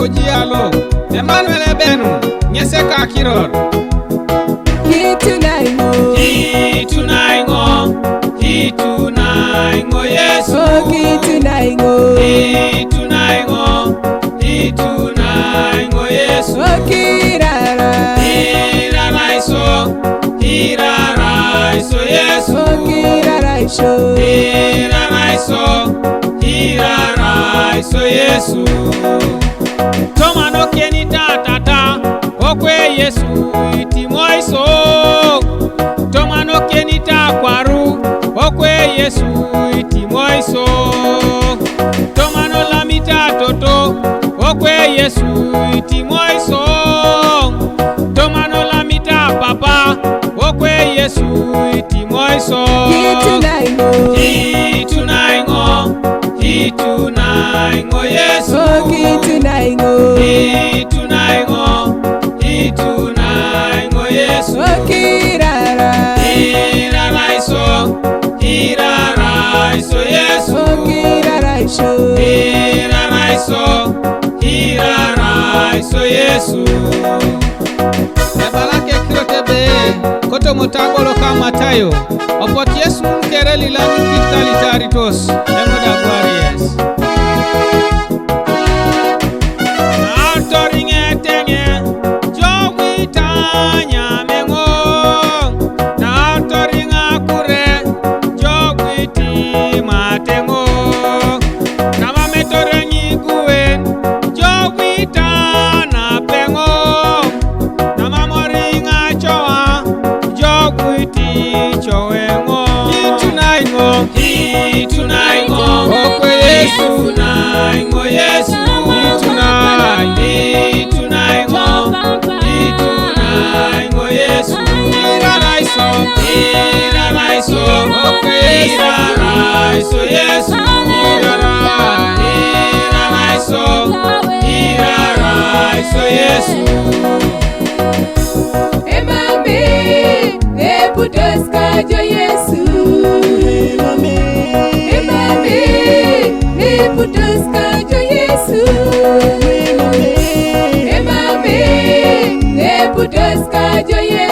ojialo Emmanuel ebenu nyese ka kiror Hitunaingo Yesu Hitunaingo Yesu Kirara Hiraraiso Yesu Hiraraiso Yesu Toma no keni tata okwe Yesu itimoiso Toma no keni takwaru okwe Yesu itimoiso Toma no lamita toto okwe Yesu itimoiso Toma no lamita papa okwe Yesu itimoiso Hitunaingo Yesu Hitunaingo Yesu Kirara Hiraraiso Yesu Hiraraiso Yesu Ebalake kirotebe koto motagolo kama tayo opot Yesu kere lilani kitali taritos emoda glorious Altoringe tenge jowi tanya mengo na altoringa kure jowi timatengo na mametorengi kuen jowi tana pengo na mamoringa choa jowi ti chowengo Hitunaingo okwe Yesu Yesu Hitunaingo Yesu Hiraraiso okwe Yesu Yesu Hiraraiso Yesu Emame eputoska jo Yesu Emame eputoska jo Yesu Emame eputoska jo Yesu